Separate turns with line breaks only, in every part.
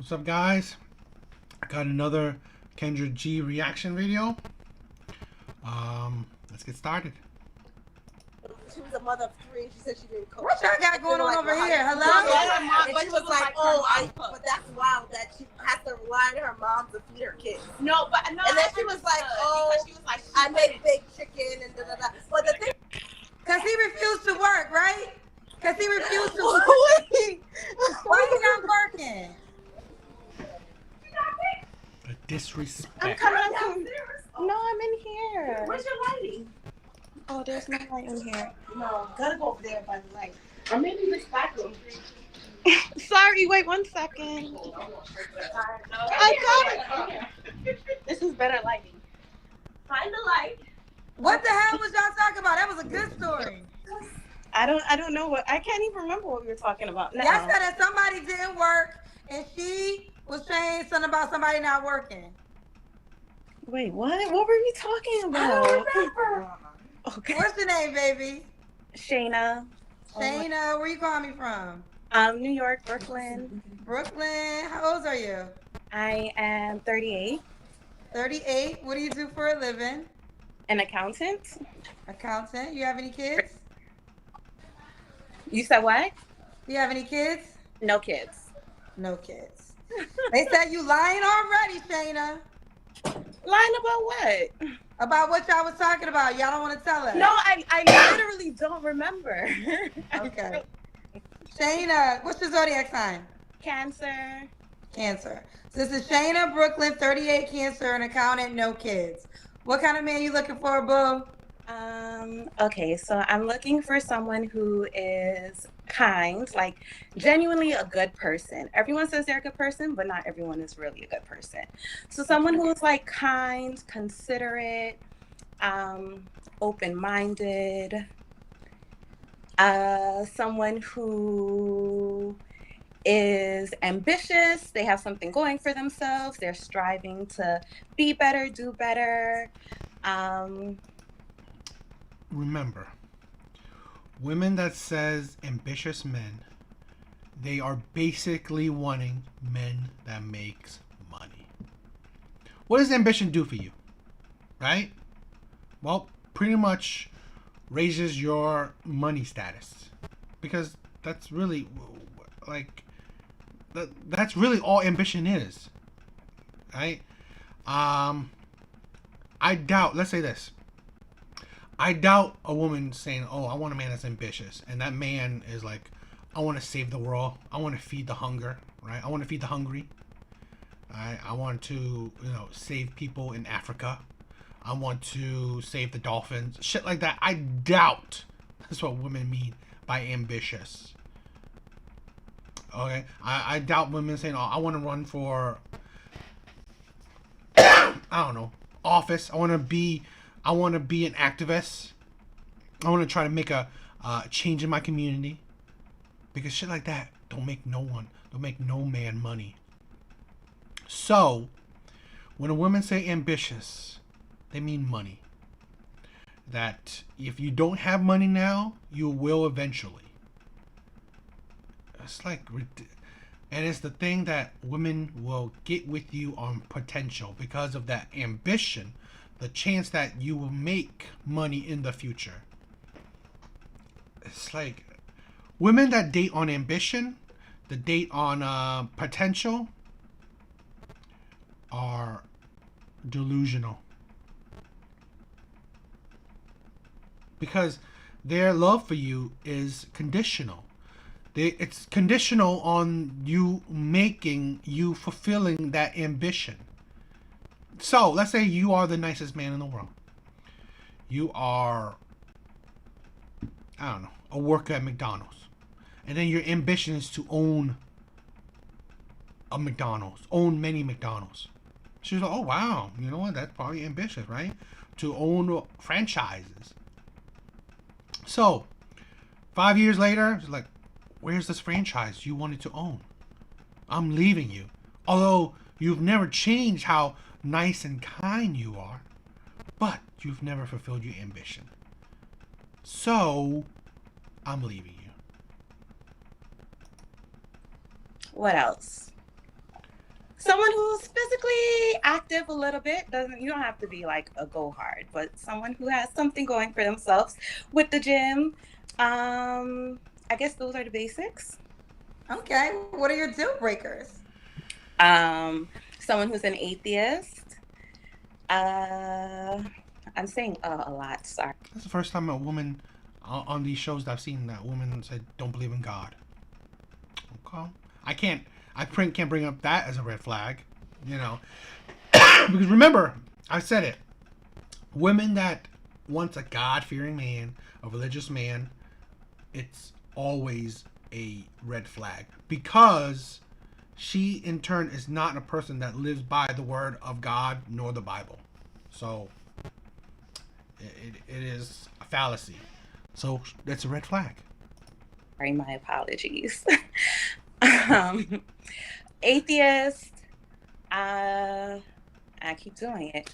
What's up, guys? I got another Kendra G reaction video. Let's get started.
She was a mother of three. She said she didn't cook.
What y'all got going on over here? Hello?
And she was like, but that's wild that she has to rely on her mom to feed her kids.
No, but no.
And then she was like, I make big chicken and da da da. But the thing,
Because he refused to work, right? Because he refused to work. Why you not working?
The disrespect.
I'm coming. No, I'm in here.
where's your lighting?
Oh, there's no light in here.
No, gotta go over there by the light. Or maybe this back room.
Sorry, wait 1 second. I got it. This is better lighting.
Find the light.
What the hell was y'all talking about? That was a good story.
I don't know what. I can't even remember what we were talking about now.
Y'all said that somebody didn't work and she was saying something about somebody not working.
Wait, what? What were we talking
I
about?
don't remember.
Okay.
What's your name, baby?
Shayna.
Shayna, where you calling me from?
New York, Brooklyn.
Brooklyn. How old are you?
I am 38.
38. What do you do for a living?
An accountant.
Accountant. You have any kids?
You said what?
Do you have any kids?
No kids.
No kids. They said you lying already, Shayna.
Lying about what?
About what y'all was talking about. Y'all don't want to tell us.
No, I literally don't remember.
Okay. Shayna, what's your zodiac sign?
Cancer.
Cancer. So this is Shayna, Brooklyn, 38, Cancer, an accountant, no kids. What kind of man you looking for, boo?
Okay, so I'm looking for someone who is kind, like genuinely a good person. Everyone says they're a good person, but not everyone is really a good person. So someone who is like kind, considerate, open-minded, someone who is ambitious, they have something going for themselves, they're striving to be better, do better.
Remember, women that says ambitious men, they are basically wanting men that makes money. What does ambition do for you? Right? Well, pretty much raises your money status, because that's really like that's really all ambition is, right? I doubt, let's say this, I doubt a woman saying, oh, I want a man that's ambitious, and that man is like, I want to save the world, I want to feed the hunger, right? I want to feed the hungry. I want to, save people in Africa. I want to save the dolphins. Shit like that. I doubt that's what women mean by ambitious. Okay? I doubt women saying, oh, I want to run for, I don't know, office. I want to be an activist. I want to try to make a change in my community. Because shit like that don't make no man money. So, when a woman say ambitious, they mean money. That if you don't have money now, you will eventually. It's like, and it's the thing that women will get with you on potential because of that ambition, the chance that you will make money in the future. It's like women that date on ambition, the date on potential, are delusional. Because their love for you is conditional. It's conditional on you fulfilling that ambition. So, let's say you are the nicest man in the world. You are, I don't know, a worker at McDonald's. And then your ambition is to own a McDonald's, own many McDonald's. She's like, oh, wow, you know what, that's probably ambitious, right? To own franchises. So, 5 years later, she's like, where's this franchise you wanted to own? I'm leaving you. Although you've never changed how nice and kind you are, but you've never fulfilled your ambition. So, I'm leaving you.
What else? someone who's physically active a little bit. Doesn't You don't have to be like a go hard, but someone who has something going for themselves with the gym. I guess those are the basics.
Okay. What are your deal breakers?
Someone who's an atheist. I'm saying a lot. Sorry.
That's the first time a woman on these shows that I've seen that woman said don't believe in God. Okay. I can't bring up that as a red flag, you know. Because remember, I said it. Women that wants a God-fearing man, a religious man, it's always a red flag. Because she, in turn, is not a person that lives by the word of God nor the Bible. So, it is a fallacy. So, that's a red flag.
Sorry, my apologies. Atheist. I keep doing it.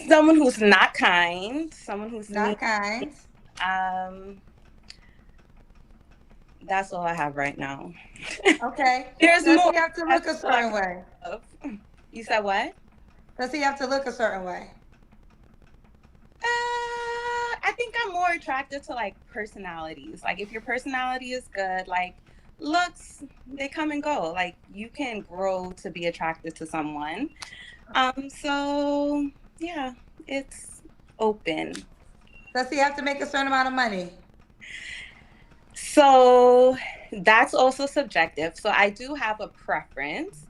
Someone who's not kind. Someone who's
Not kind.
That's all I have right now.
Okay.
There's
Does
more.
he have to look a certain way?
You said what?
Does he have to look a certain way?
I think I'm more attracted to like personalities. Like if your personality is good, like looks, they come and go. Like you can grow to be attracted to someone. So yeah, it's open.
Does he have to make a certain amount of money?
So that's also subjective. So I do have a preference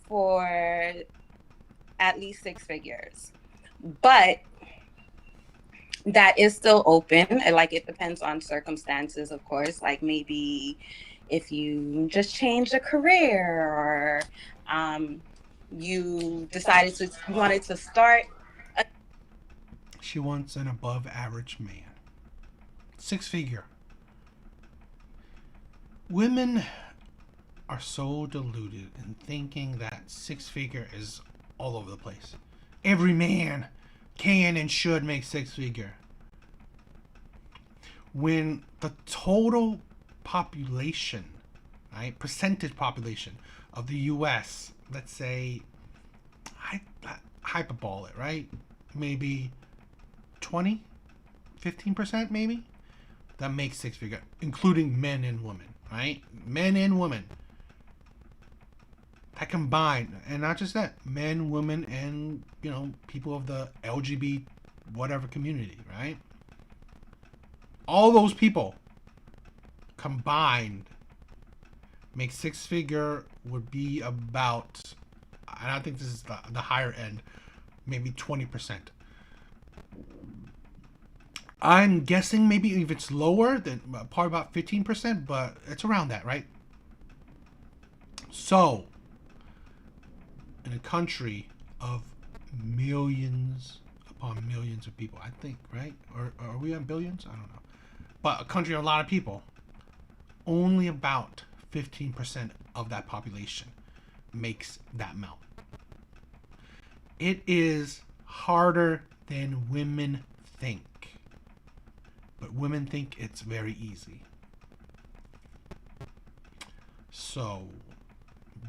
for at least 6 figures, but that is still open. Like it depends on circumstances, of course. Like maybe if you just changed a career or you wanted to start.
She wants an above average man. 6 figure. Women are so deluded in thinking that 6 figure is all over the place. Every man can and should make 6 figure. When the total population, right, percentage population of the US, let's say, hyperbole it, right? Maybe 20, 15% maybe, that makes 6 figure, including men and women, right? Men and women. That combined, and not just that, men, women, and, you know, people of the LGBT whatever community, right? All those people combined make 6 figure would be about, and I think this is the higher end, maybe 20%. I'm guessing maybe if it's lower, then probably about 15%, but it's around that, right? So, in a country of millions upon millions of people, I think, right? Or are we on billions? I don't know. But a country of a lot of people, only about 15% of that population makes that amount. It is harder than women think. But women think it's very easy. So,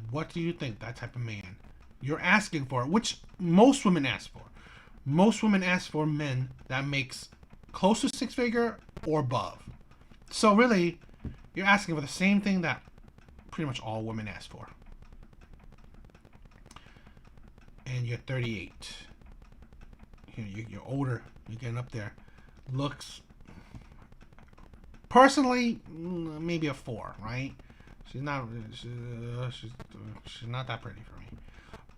what do you think that type of man you're asking for, which most women ask for? Most women ask for men that makes close to 6 figure or above. So really, you're asking for the same thing that pretty much all women ask for. And you're 38. You're older. You're getting up there. Looks, personally, maybe a 4, right? She's not that pretty for me.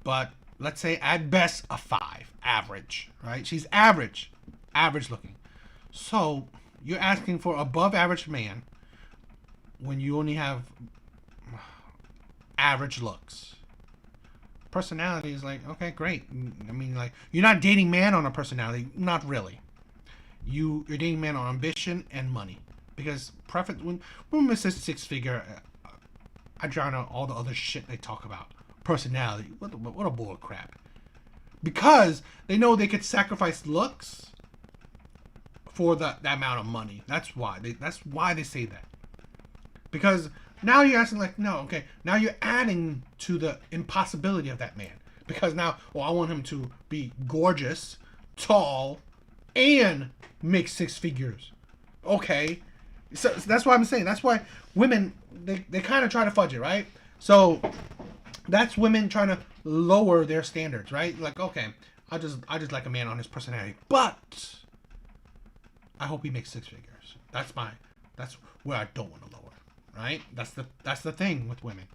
But let's say at best a 5, average, right? She's average looking. So you're asking for above average man when you only have average looks. Personality is like, okay, great. I mean, like, you're not dating man on a personality, not really. You're dating man on ambition and money. Because when women says 6 figure, I drown out all the other shit they talk about. Personality, what a bull of crap. Because they know they could sacrifice looks for that amount of money. That's why they say that. Because Now you're asking like, no, okay. Now you're adding to the impossibility of that man. Because now, I want him to be gorgeous, tall, and make six figures. Okay. So that's what I'm saying. That's why women, they kind of try to fudge it, right? So that's women trying to lower their standards, right? Like, okay, I just like a man on his personality. But I hope he makes six figures. That's where I don't want to lower, right? That's the thing with women.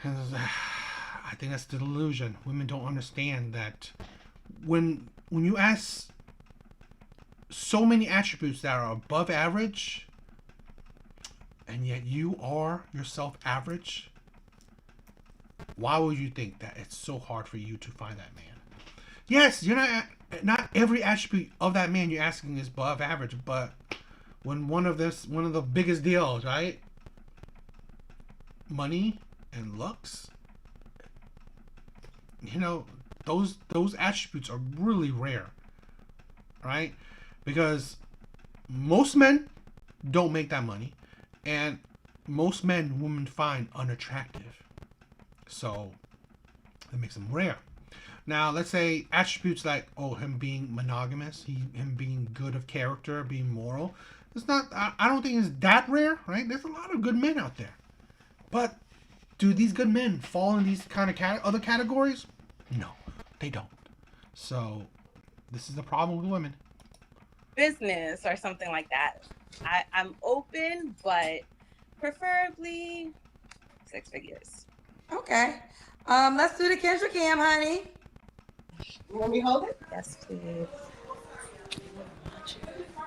I think that's the delusion. Women don't understand that when you ask so many attributes that are above average, and yet you are yourself average, why would you think that it's so hard for you to find that man? Yes, you're not every attribute of that man you're asking is above average, but when one of the biggest deals, right? Money and looks, those attributes are really rare, right? Because most men don't make that money, and most men women find unattractive. So that makes them rare. Now, let's say attributes like, him being monogamous, him being good of character, being moral. It's not. I don't think it's that rare, right? There's a lot of good men out there, but do these good men fall in these kind of other categories? No, they don't. So this is the problem with women.
Business or something like that. I'm open, but preferably six figures.
Okay. Let's do the Kendra Cam, honey.
You want me to hold it?
Yes, please.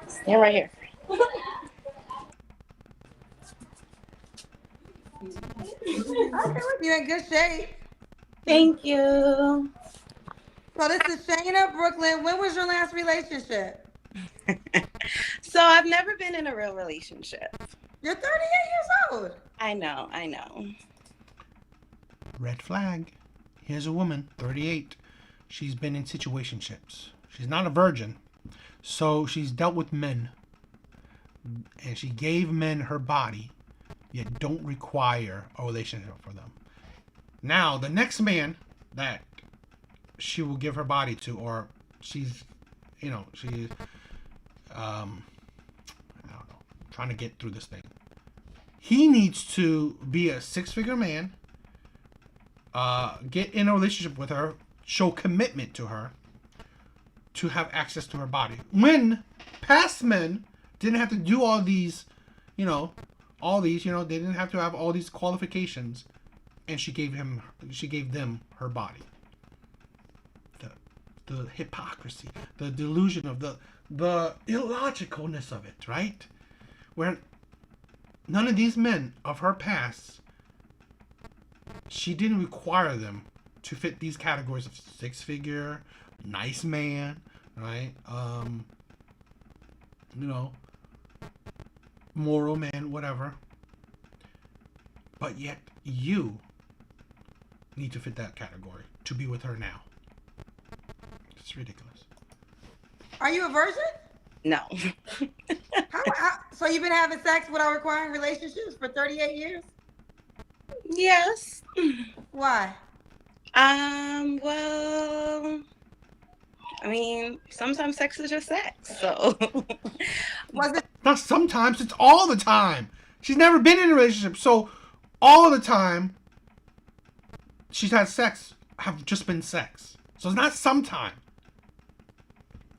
Stand right here.
Okay, you're in good shape.
Thank you.
So this is Shayna, Brooklyn. When was your last relationship?
So I've never been in a real relationship.
You're 38 years old.
I know.
Red flag. Here's a woman, 38. She's been in situationships. She's not a virgin. So she's dealt with men. And she gave men her body, yet don't require a relationship for them. Now, the next man that she will give her body to, or she's, I don't know, trying to get through this thing. He needs to be a six-figure man, get in a relationship with her, show commitment to her, to have access to her body. When past men didn't have to do all these, they didn't have to have all these qualifications, and she gave them her body. The hypocrisy, the delusion of the illogicalness of it, right? Where none of these men of her past, she didn't require them to fit these categories of six-figure, nice man, right? Moral man, whatever. But yet you need to fit that category to be with her now. It's ridiculous.
Are you a virgin?
No.
So you've been having sex without requiring relationships for 38 years?
Yes.
Why?
Well, I mean, sometimes sex is just sex, so.
Was it?
Not sometimes, it's all the time. She's never been in a relationship, so all the time she's had sex have just been sex. So it's not sometime.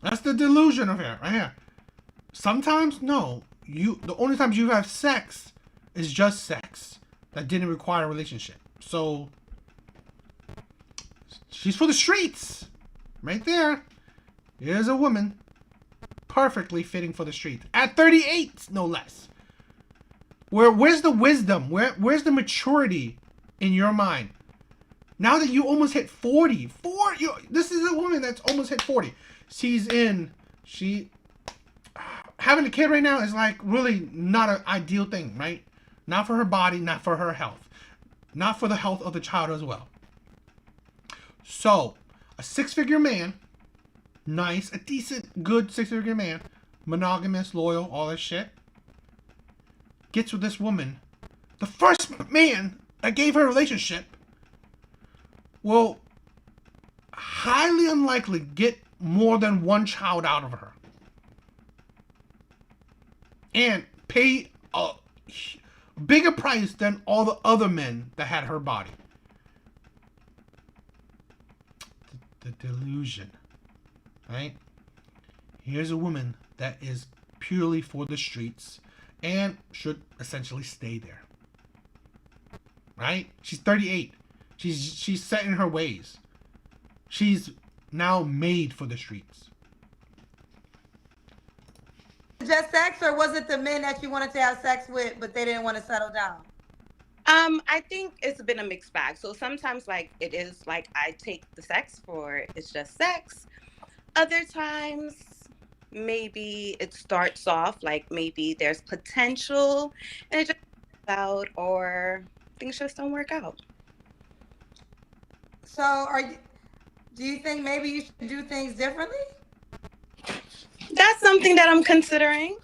That's the delusion of her, right here. Sometimes, no. The only times you have sex is just sex that didn't require a relationship. So she's for the streets. Right there. Here's a woman perfectly fitting for the streets. At 38, no less. Where's the wisdom? Where's the maturity in your mind? Now that you almost hit 40. This is a woman that's almost hit 40. Having a kid right now is like really not an ideal thing, right? Not for her body, not for her health. Not for the health of the child as well. So, a six-figure man, nice, a decent, good six-figure man, monogamous, loyal, all that shit, gets with this woman the first man that gave her a relationship will highly unlikely get more than one child out of her and pay a bigger price than all the other men that had her body. The delusion, right? Here's a woman that is purely for the streets and should essentially stay there, right? She's 38. She's set in her ways. She's now made for the streets.
Just sex, or was it the men that you wanted to have sex with, but they didn't want to settle down?
I think it's been a mixed bag. So sometimes like it is like I take the sex for it's just sex. Other times maybe it starts off like maybe there's potential and it just works out or things just don't work out.
So do you think maybe you should do things differently?
That's something that I'm considering.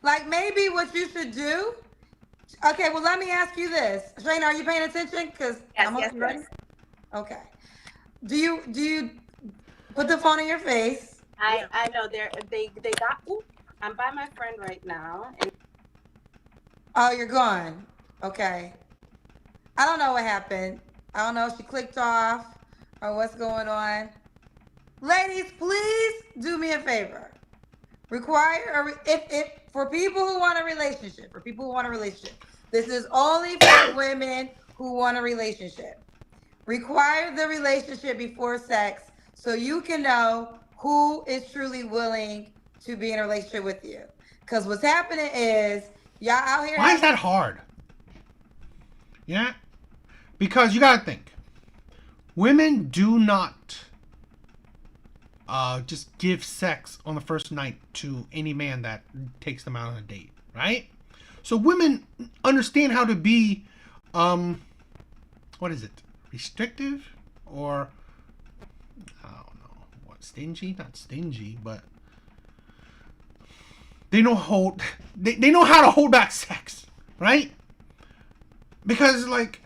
Like maybe what you should do. Okay, well let me ask you this, Shayna, are you paying attention? Because
Yes.
Okay. Do you put the phone in your face?
I know they got. Ooh, I'm by my friend right now, and
Oh, you're gone. Okay. I don't know what happened. I don't know if she clicked off or what's going on. Ladies, please do me a favor. If for people who want a relationship, this is only for women who want a relationship. Require the relationship before sex so you can know who is truly willing to be in a relationship with you. Because what's happening is y'all out here.
Why is that hard? Yeah? Because you gotta think. Women do not just give sex on the first night to any man that takes them out on a date, right? So women understand how to be, what is it? Restrictive? Or, I don't know, what, stingy? Not stingy, but they know they know how to hold back sex, right? Because like,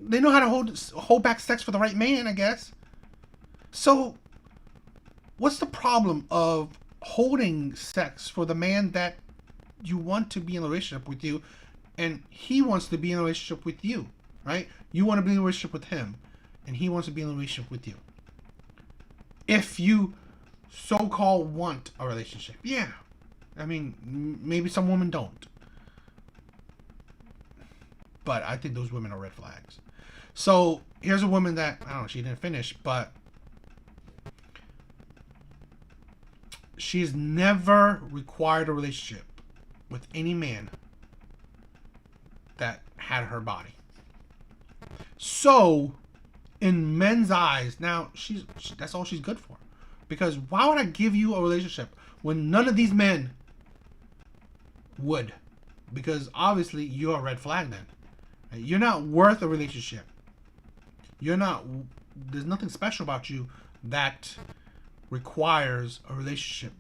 they know how to hold back sex for the right man, I guess. So, what's the problem of holding sex for the man that you want to be in a relationship with you, and he wants to be in a relationship with you, right? You want to be in a relationship with him, and he wants to be in a relationship with you. If you so-called want a relationship, yeah. I mean, maybe some women don't. But I think those women are red flags. So, here's a woman that, I don't know, she didn't finish, but she's never required a relationship with any man that had her body. So, in men's eyes, now that's all she's good for. Because why would I give you a relationship when none of these men would? Because obviously you're a red flag then. You're not worth a relationship. There's nothing special about you that requires a relationship,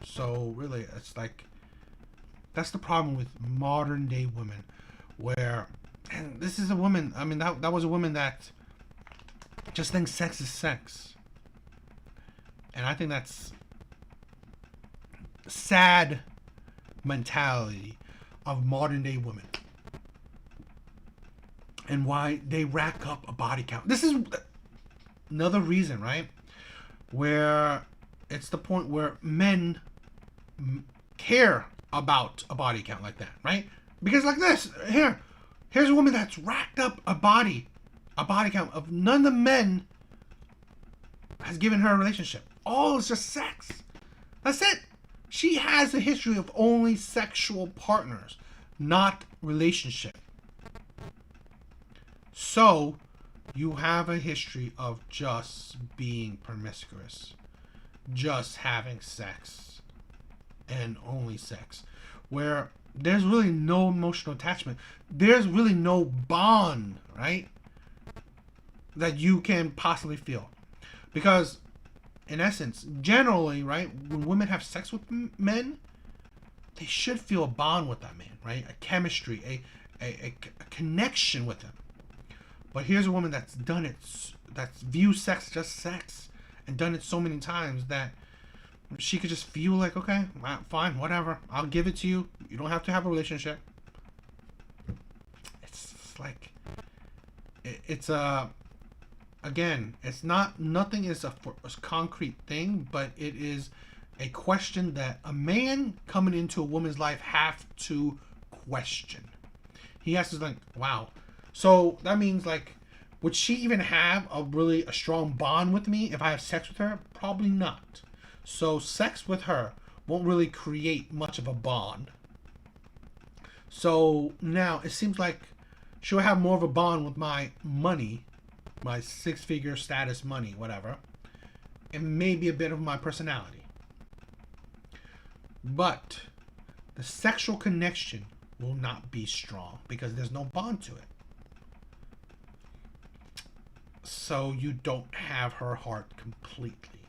So really, it's like, that's the problem with modern day women, where, and this is a woman, I mean, that was a woman that just thinks sex is sex. And I think that's sad mentality of modern day women. And why they rack up a body count. This is another reason, right? Where it's the point where men care about a body count like that, right? Because like this, here's a woman that's racked up a body count of none of the men has given her a relationship. All is just sex. That's it. She has a history of only sexual partners, not relationship. So, you have a history of just being promiscuous, just having sex, and only sex, where there's really no emotional attachment. There's really no bond, right, that you can possibly feel. Because, in essence, generally, right, when women have sex with men, they should feel a bond with that man, right? A chemistry, a connection with him. But here's a woman that's done it, that's viewed sex just sex, and done it so many times that she could just feel like, okay, fine, whatever, I'll give it to you. You don't have to have a relationship. It's like, it's again, it's not, nothing is a concrete thing, but it is a question that a man coming into a woman's life have to question. He has to think, wow. So that means, like, would she even have a strong bond with me if I have sex with her? Probably not. So sex with her won't really create much of a bond. So now it seems like she'll have more of a bond with my money, my 6-figure status money, whatever, and maybe a bit of my personality. But the sexual connection will not be strong because there's no bond to it. So you don't have her heart completely.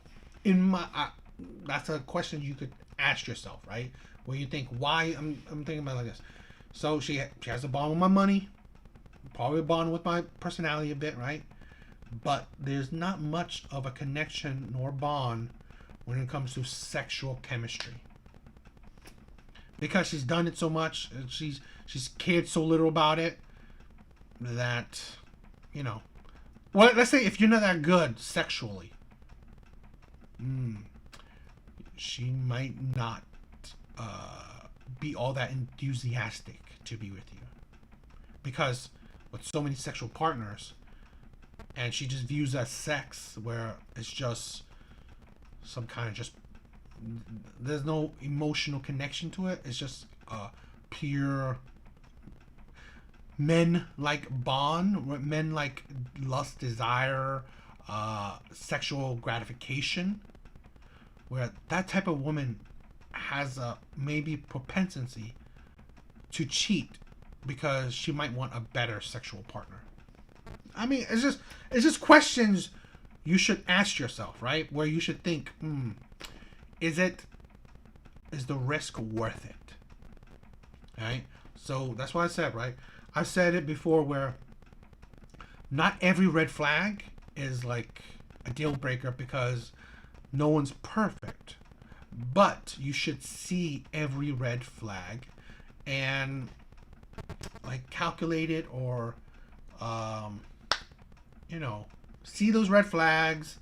That's a question you could ask yourself, right? Where you think, why? I'm thinking about it like this. So she has a bond with my money, probably a bond with my personality a bit, right? But there's not much of a connection nor bond when it comes to sexual chemistry. Because she's done it so much, she's cared so little about it that, you know. Well, let's say if you're not that good sexually, she might not be all that enthusiastic to be with you. Because with so many sexual partners, and she just views that sex where it's just some kind of just, there's no emotional connection to it. It's just pure men-like bond, men-like lust, desire, sexual gratification, where that type of woman has a maybe propensity to cheat because she might want a better sexual partner. I mean, it's just questions you should ask yourself, right? Where you should think, is the risk worth it? Right? So that's what I said, right? I've said it before where not every red flag is like a deal breaker because no one's perfect. But you should see every red flag and like calculate it or see those red flags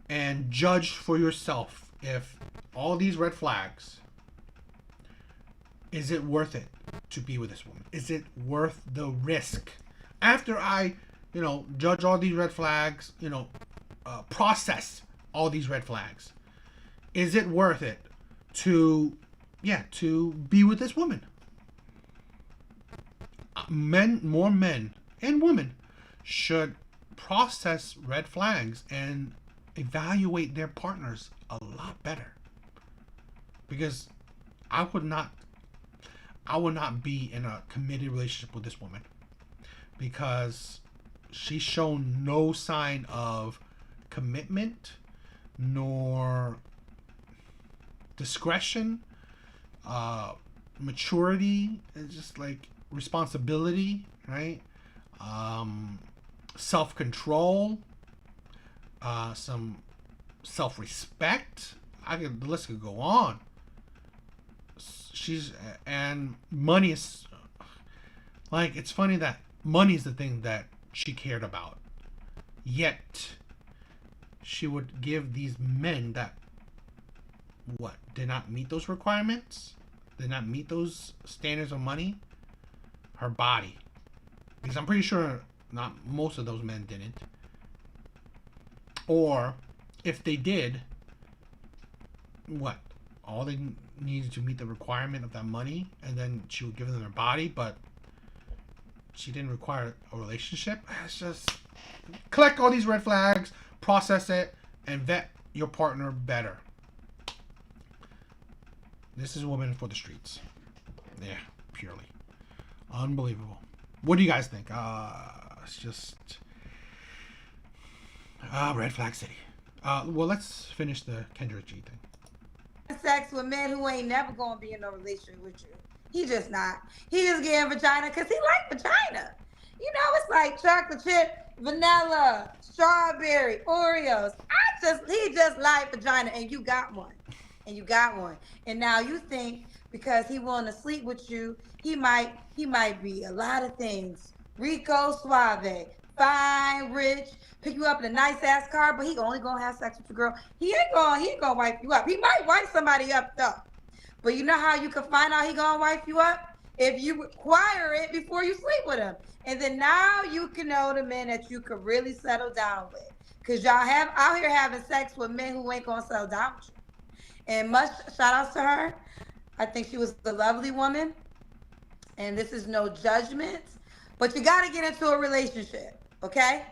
and judge for yourself if all these red flags, is it worth it to be with this woman? Is it worth the risk? After I, judge all these red flags, process all these red flags, is it worth it to be with this woman? More men and women should process red flags and evaluate their partners a lot better. Because I would not be in a committed relationship with this woman because she's shown no sign of commitment nor discretion, maturity, it's just like responsibility, right? Self-control, some self-respect. The list could go on. And money is like, it's funny that money is the thing that she cared about, yet she would give these men that did not meet those requirements, did not meet those standards of money, her body. Because I'm pretty sure not most of those men didn't. Or if they did, all they needed to meet the requirement of that money, and then she would give them their body, but she didn't require a relationship. It's just collect all these red flags, process it, and vet your partner better. This is a woman for the streets. Yeah, purely unbelievable. What do you guys think? It's just red flag city. Well, let's finish the Kendra G thing.
sex with men who ain't never gonna be in no relationship with you. He just not. He just getting vagina because he like vagina. You know, it's like chocolate chip, vanilla, strawberry, Oreos. He just like vagina, and you got one. And you got one. And now you think because he willing to sleep with you, he might be a lot of things. Rico Suave, fine, rich, pick you up in a nice ass car, but he only gonna have sex with your girl. He ain't gonna wipe you up. He might wipe somebody up though. But you know how you can find out he gonna wipe you up? If you require it before you sleep with him. And then now you can know the men that you could really settle down with. Cause y'all have out here having sex with men who ain't gonna settle down with you. And much shout outs to her. I think she was a lovely woman. And this is no judgment. But you gotta get into a relationship, okay?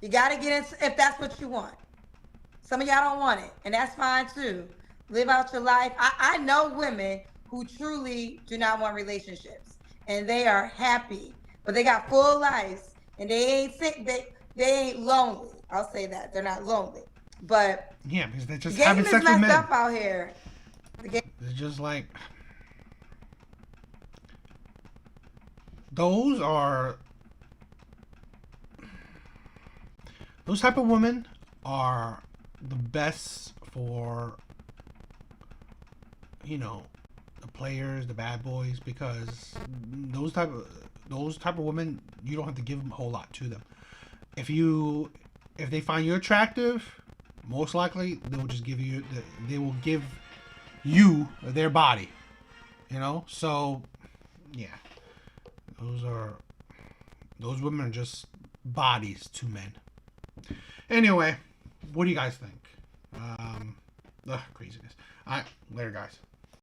You gotta get into if that's what you want. Some of y'all don't want it, and that's fine too. Live out your life. I know women who truly do not want relationships, and they are happy, but they got full lives, and they ain't sick. They ain't lonely. I'll say that they're not lonely, but
Yeah, because they're just
the game
having
is
sex with
messed
men.
up out here.
It's just like those type of women are the best for, you know, the players, the bad boys, because those type of women, you don't have to give them a whole lot to them. If they find you attractive, most likely they will just give you their body, you know. So yeah, those women are just bodies to men. Anyway, what do you guys think? Craziness. All right, later, guys.